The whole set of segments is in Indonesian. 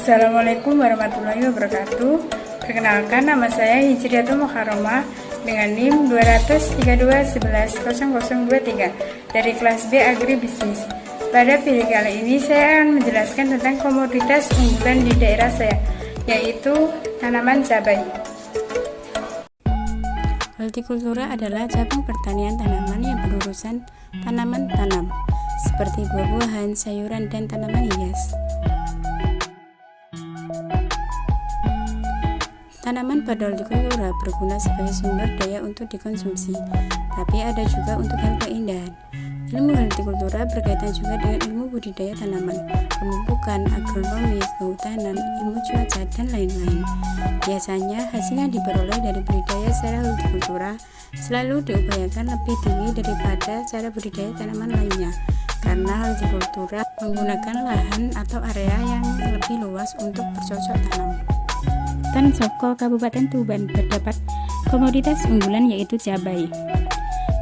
Assalamualaikum warahmatullahi wabarakatuh. Perkenalkan, nama saya Hijriatul Muharramah dengan NIM 232110023 dari kelas B Agribisnis. Pada video kali ini saya akan menjelaskan tentang komoditas unggulan di daerah saya, yaitu tanaman cabai. Hortikultura adalah cabang pertanian tanaman yang berurusan tanaman tanam, seperti buah-buahan, sayuran, dan tanaman hias. Tanaman pada hortikultura berguna sebagai sumber daya untuk dikonsumsi, tapi ada juga untuk hal keindahan. Ilmu hortikultura berkaitan juga dengan ilmu budidaya tanaman, pemupukan, agronomi, kehutanan, ilmu cuaca, dan lain-lain. Biasanya, hasil yang diperoleh dari budidaya secara hortikultura selalu diupayakan lebih tinggi daripada cara budidaya tanaman lainnya, karena hortikultura menggunakan lahan atau area yang lebih luas untuk bercocok tanam. Tan Soko Kabupaten Tuban terdapat komoditas unggulan yaitu cabai.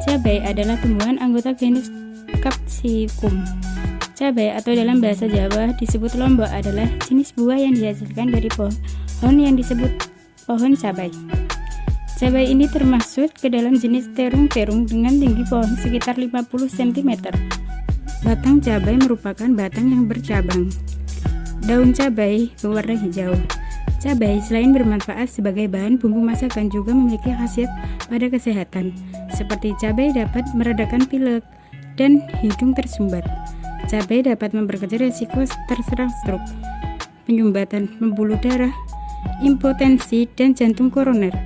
Cabai adalah tumbuhan anggota genus Capsicum. Cabai atau dalam bahasa Jawa disebut lombok adalah jenis buah yang dihasilkan dari pohon yang disebut pohon cabai. Cabai ini termasuk ke dalam jenis terung-terung dengan tinggi pohon sekitar 50 cm. Batang cabai merupakan batang yang bercabang. Daun cabai berwarna hijau. Cabai selain bermanfaat sebagai bahan bumbu masakan juga memiliki khasiat pada kesehatan, seperti cabai dapat meredakan pilek dan hidung tersumbat. Cabai dapat memperkecil risiko terserang stroke, penyumbatan pembuluh darah, impotensi, dan jantung koroner.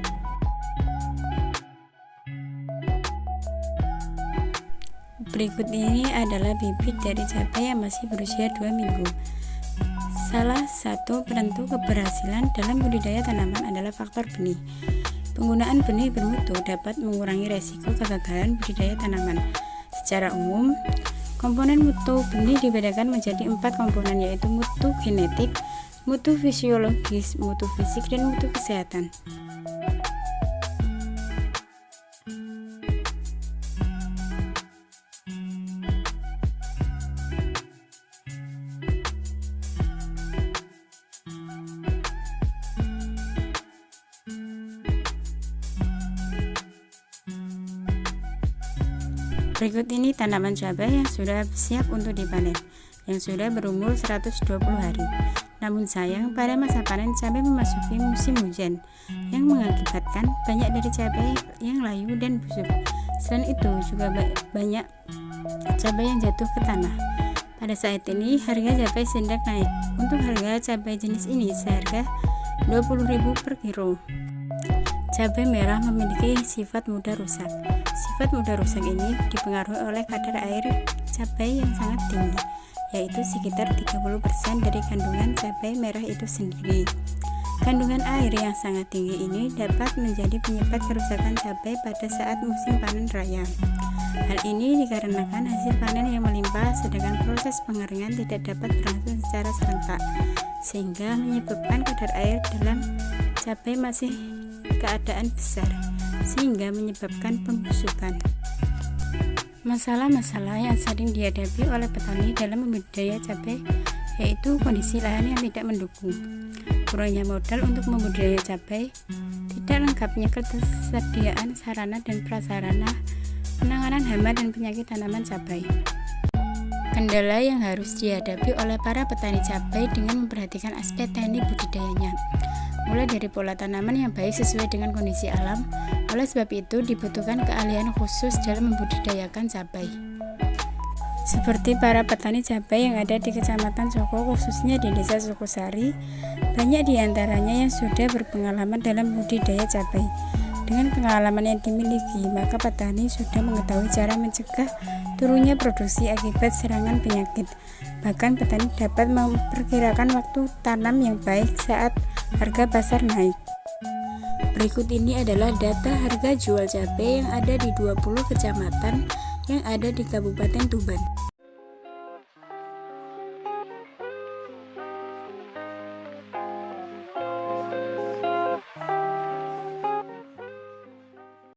Berikut ini adalah bibit dari cabai yang masih berusia 2 minggu. Salah satu penentu keberhasilan dalam budidaya tanaman adalah faktor benih. Penggunaan benih bermutu dapat mengurangi resiko kegagalan budidaya tanaman. Secara umum, komponen mutu benih dibedakan menjadi 4 komponen, yaitu mutu genetik, mutu fisiologis, mutu fisik, dan mutu kesehatan. Berikut ini tanaman cabai yang sudah siap untuk dipanen, yang sudah berumur 120 hari. Namun sayang, pada masa panen cabai memasuki musim hujan, yang mengakibatkan banyak dari cabai yang layu dan busuk. Selain itu, juga banyak cabai yang jatuh ke tanah. Pada saat ini, harga cabai sedang naik. Untuk harga cabai jenis ini seharga 20.000 per kilo. Cabai merah memiliki sifat mudah rusak. Sifat mudah rusak ini dipengaruhi oleh kadar air cabai yang sangat tinggi, yaitu sekitar 30% dari kandungan cabai merah itu sendiri. Kandungan air yang sangat tinggi ini dapat menjadi penyebab kerusakan cabai pada saat musim panen raya. Hal ini dikarenakan hasil panen yang melimpah, sedangkan proses pengeringan tidak dapat berlangsung secara serentak, sehingga menyebabkan kadar air dalam cabai masih keadaan besar, sehingga menyebabkan pembusukan. Masalah-masalah yang sering dihadapi oleh petani dalam membudidaya cabai yaitu kondisi lahan yang tidak mendukung, kurangnya modal untuk membudidaya cabai, tidak lengkapnya ketersediaan sarana dan prasarana, penanganan hama dan penyakit tanaman cabai. Kendala yang harus dihadapi oleh para petani cabai dengan memperhatikan aspek teknik budidayanya, mulai dari pola tanaman yang baik sesuai dengan kondisi alam. Oleh sebab itu dibutuhkan keahlian khusus dalam membudidayakan cabai. Seperti para petani cabai yang ada di Kecamatan Soko, khususnya di Desa Sukosari, banyak diantaranya yang sudah berpengalaman dalam budidaya cabai. Dengan pengalaman yang dimiliki, maka petani sudah mengetahui cara mencegah turunnya produksi akibat serangan penyakit. Bahkan petani dapat memperkirakan waktu tanam yang baik saat harga pasar naik. Berikut ini adalah data harga jual cabai yang ada di 20 kecamatan yang ada di Kabupaten Tuban.